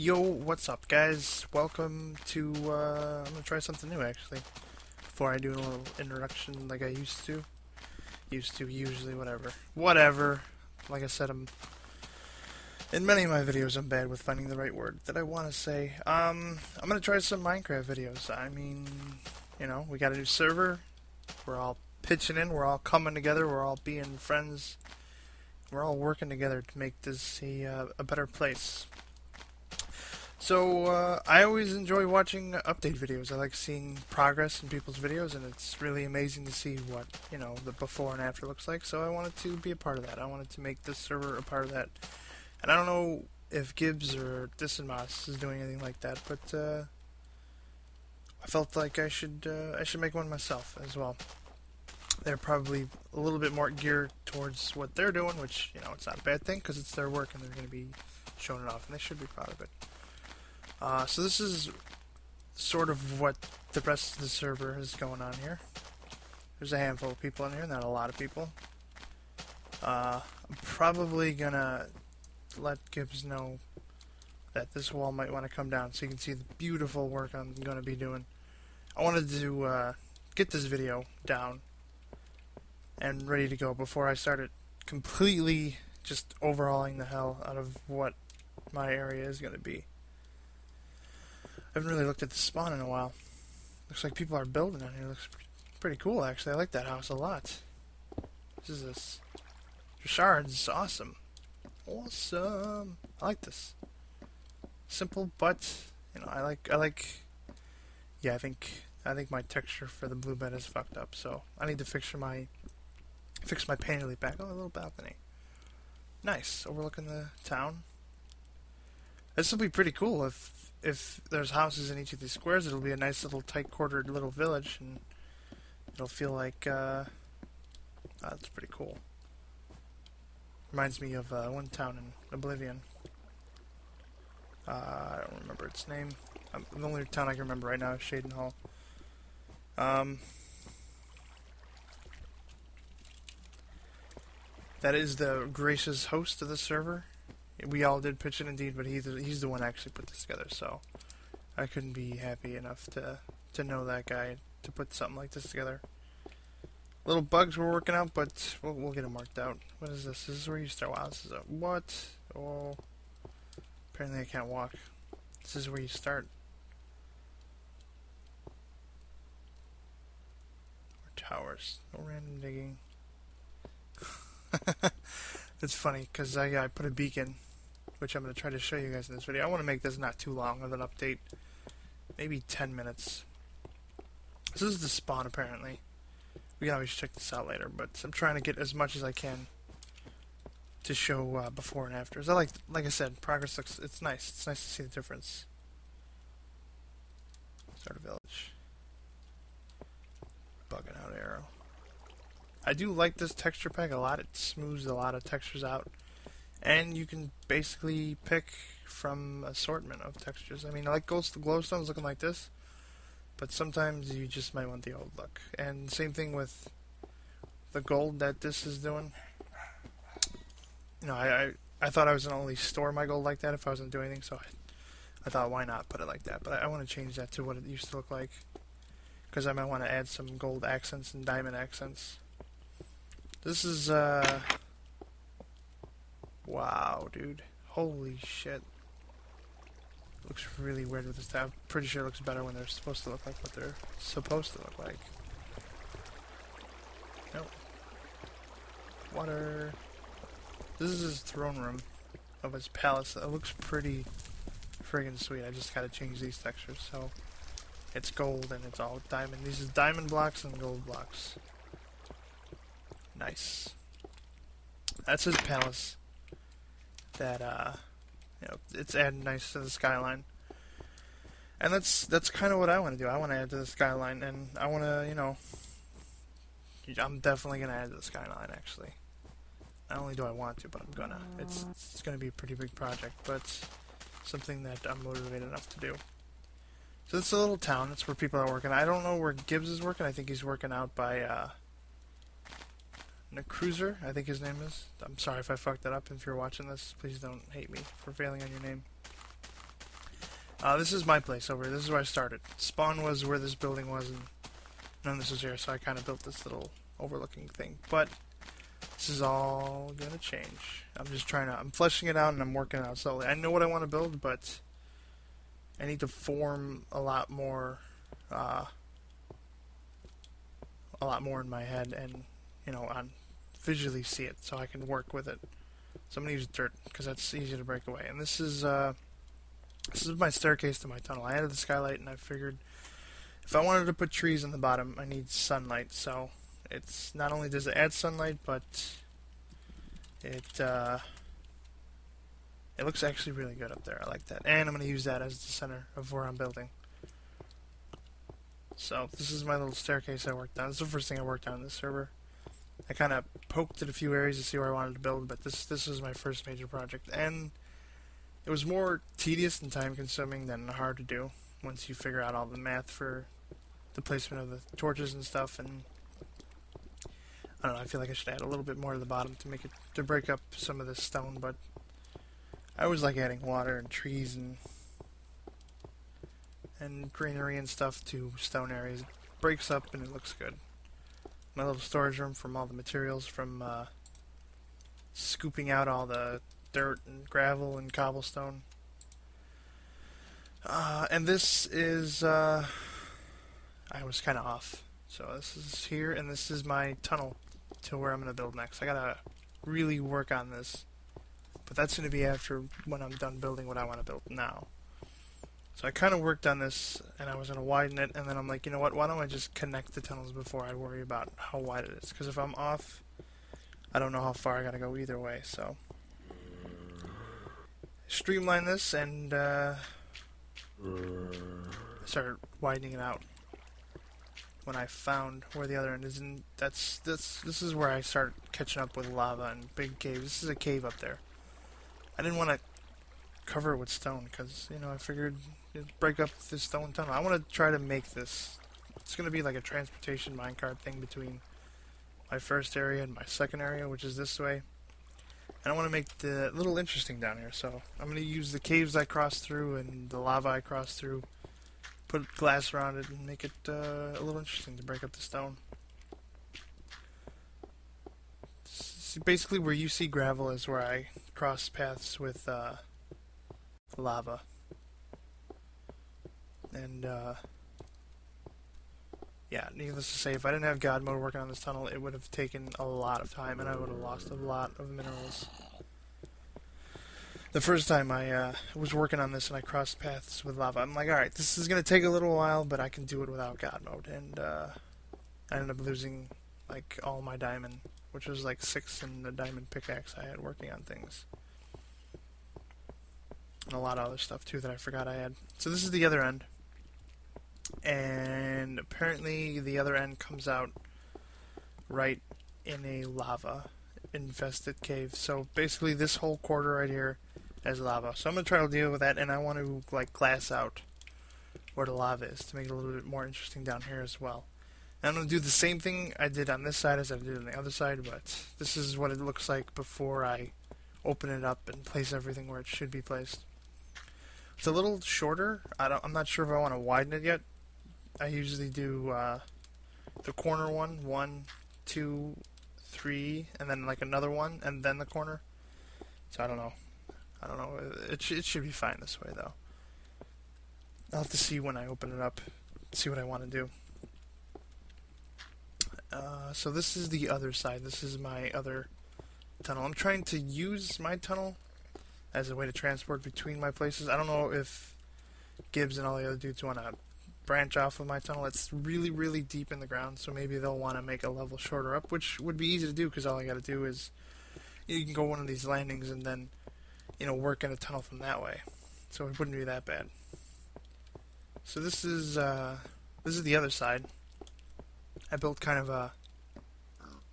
Yo, what's up guys? Welcome to, I'm gonna try something new actually. Before I do a little introduction like I used to. Usually, whatever. Whatever. Like I said, in many of my videos I'm bad with finding the right word that I want to say. I'm gonna try some Minecraft videos. I mean, you know, we got a new server. We're all pitching in, we're all coming together, we're all being friends. We're all working together to make this a better place. So, I always enjoy watching update videos. I like seeing progress in people's videos, and it's really amazing to see what, you know, the before and after looks like. So I wanted to be a part of that. I wanted to make this server a part of that. And I don't know if Gibbs or Disinmas is doing anything like that, but I felt like I should make one myself as well. They're probably a little bit more geared towards what they're doing, which, you know, it's not a bad thing because it's their work and they're going to be showing it off, and they should be proud of it. So this is sort of what the rest of the server is going on here. There's a handful of people in here, not a lot of people. I'm probably gonna let Gibbs know that this wall might want to come down so you can see the beautiful work I'm going to be doing. I wanted to get this video down and ready to go before I started completely just overhauling the hell out of what my area is going to be. I haven't really looked at the spawn in a while. Looks like people are building on here. Looks pretty cool, actually. I like that house a lot. This. Richard's awesome. Awesome. I like this. Simple, but you know, I like. Yeah, I think my texture for the blue bed is fucked up. So I need to fix my painterly back. Oh, a little balcony. Nice, overlooking the town. This will be pretty cool if there's houses in each of these squares. It'll be a nice little tight-quartered little village, and it'll feel like that's pretty cool. Reminds me of one town in Oblivion. I don't remember its name. The only town I can remember right now is Shaden Hall. That is the gracious host of the server. We all did pitch it indeed, but he's the one that actually put this together, so I couldn't be happy enough to know that guy to put something like this together. Little bugs we're working out, but we'll get them worked out. What is this? This is where you start. Wow, this is a what? Oh, apparently I can't walk. This is where you start. Or towers. No random digging. It's funny because I put a beacon, which I'm going to try to show you guys in this video. I want to make this not too long of an update. Maybe 10 minutes. This is the spawn, apparently. We can always check this out later, but I'm trying to get as much as I can to show before and afters. Like I said, progress looks, it's nice. It's nice to see the difference. Start a village. Bugging out arrow. I do like this texture pack a lot. It smooths a lot of textures out. And you can basically pick from assortment of textures. I mean, I like glowstones looking like this, but sometimes you just might want the old look. And same thing with the gold that this is doing. You know, I thought I was going to only store my gold like that if I wasn't doing anything, so I thought, why not put it like that? But I want to change that to what it used to look like, because I might want to add some gold accents and diamond accents. This is, wow, dude. Holy shit. Looks really weird with this tab. I'm pretty sure it looks better when they're supposed to look like what they're supposed to look like. Nope. Water. This is his throne room of his palace. It looks pretty friggin' sweet. I just gotta change these textures. So it's gold and it's all diamond. These is diamond blocks and gold blocks. Nice. That's his palace. That you know, it's adding nice to the skyline. And that's kind of what I want to do. I want to add to the skyline, and I want to, you know, I'm definitely gonna add to the skyline. Actually, not only do I want to, but I'm gonna. It's gonna be a pretty big project, but something that I'm motivated enough to do. So it's a little town. It's where people are working. I don't know where Gibbs is working. I think he's working out by Cruiser, I think his name is. I'm sorry if I fucked that up. If you're watching this, please don't hate me for failing on your name. This is my place over here. This is where I started. Spawn was where this building was, and none of this was here, so I kind of built this little overlooking thing. But this is all gonna change. I'm fleshing it out and I'm working it out slowly. I know what I want to build, but I need to form a lot more in my head, and on visually see it so I can work with it. So I'm gonna use dirt because that's easy to break away. And this is my staircase to my tunnel. I added the skylight, and I figured if I wanted to put trees on the bottom, I need sunlight. So it's not only does it add sunlight, but it looks actually really good up there. I like that, and I'm going to use that as the center of where I'm building. So this is my little staircase I worked on. This is the first thing I worked on this server. I kind of poked at a few areas to see where I wanted to build, but this was my first major project, and it was more tedious and time-consuming than hard to do once you figure out all the math for the placement of the torches and stuff. And I don't know, I feel like I should add a little bit more to the bottom to break up some of this stone, but I always like adding water and trees and greenery and stuff to stone areas. It breaks up and it looks good. My little storage room from all the materials from scooping out all the dirt and gravel and cobblestone. And this is I was kind of off. So this is here, and this is my tunnel to where I'm going to build next. I gotta really work on this, but that's going to be after when I'm done building what I want to build now. So I kind of worked on this, and I was going to widen it, and then I'm like, you know what, why don't I just connect the tunnels before I worry about how wide it is? Because if I'm off, I don't know how far I got to go either way. So streamline this, and started widening it out when I found where the other end is, and this is where I start catching up with lava and big caves. This is a cave up there. I didn't want to cover it with stone because I figured it'd break up this stone tunnel. I want to try to make this. It's going to be like a transportation minecart thing between my first area and my second area, which is this way. And I want to make the little interesting down here. So I'm going to use the caves I crossed through and the lava I crossed through, put glass around it, and make it a little interesting to break up the stone. Basically, where you see gravel is where I cross paths with lava. And yeah, needless to say, if I didn't have God mode working on this tunnel, it would have taken a lot of time, and I would have lost a lot of minerals. The first time I was working on this and I crossed paths with lava, I'm like, alright, this is going to take a little while, but I can do it without God mode. And I ended up losing like all my diamond, which was like 6 in the diamond pickaxe I had working on things. And a lot of other stuff too that I forgot I had. So this is the other end. And apparently the other end comes out right in a lava infested cave. So basically this whole quarter right here has lava. So I'm going to try to deal with that, and I want to like glass out where the lava is to make it a little bit more interesting down here as well. And I'm going to do the same thing I did on this side as I did on the other side, but this is what it looks like before I open it up and place everything where it should be placed. It's a little shorter. I'm not sure if I want to widen it yet. I usually do the corner one, 1, 2, 3, and then like another one, and then the corner. So I don't know. It should be fine this way though. I'll have to see when I open it up, see what I want to do. So this is the other side. This is my other tunnel. I'm trying to use my tunnel as a way to transport between my places. I don't know if Gibbs and all the other dudes want to branch off of my tunnel. It's really, really deep in the ground, so maybe they'll want to make a level shorter up, which would be easy to do because all I got to do is you can go one of these landings and then work in a tunnel from that way. So it wouldn't be that bad. So this is the other side. I built kind of a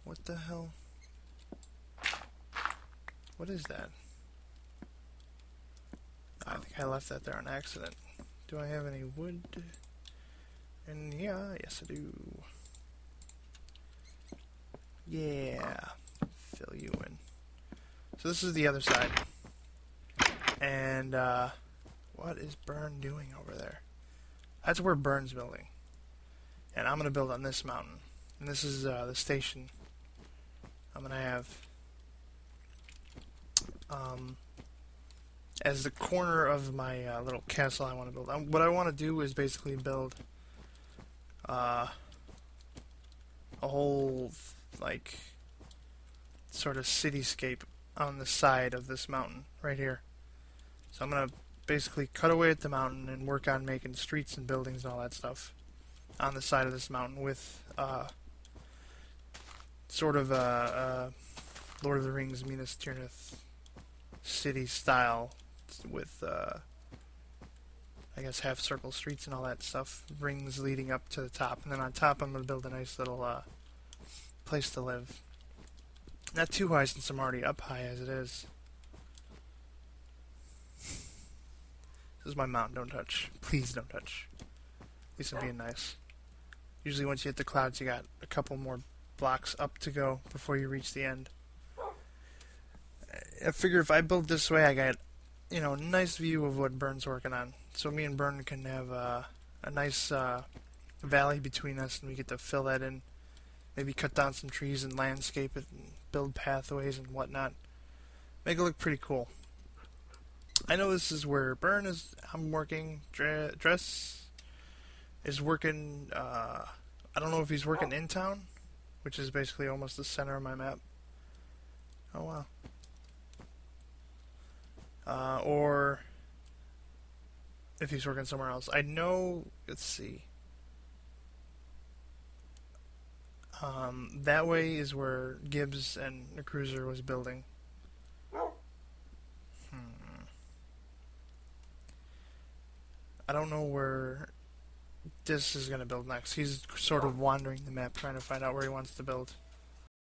what the hell? What is that? I think I left that there on accident. Do I have any wood? And yeah, yes I do. Yeah, fill you in. So this is the other side. And, What is Burn doing over there? That's where Burn's building. And I'm going to build on this mountain. And this is the station I'm going to have as the corner of my little castle I want to build. What I want to do is basically build a whole, like, sort of cityscape on the side of this mountain right here. So I'm going to basically cut away at the mountain and work on making streets and buildings and all that stuff on the side of this mountain with sort of a Lord of the Rings Minas Tirith city style with I guess half circle streets and all that stuff, rings leading up to the top, and then on top I'm going to build a nice little place to live. Not too high since I'm already up high as it is. This is my mountain, don't touch. Please don't touch. At least I'm being nice. Usually once you hit the clouds you got a couple more blocks up to go before you reach the end. I figure if I build this way I got, you know, a nice view of what Burn's working on. So me and Burn can have a nice valley between us and we get to fill that in. Maybe cut down some trees and landscape it and build pathways and whatnot. Make it look pretty cool. I know this is where Burn is. I'm working. Dress is working. I don't know if he's working in town, which is basically almost the center of my map. Oh wow. Or if he's working somewhere else. I know. Let's see. That way is where Gibbs and the cruiser was building. I don't know where this is going to build next. He's sort of wandering the map trying to find out where he wants to build.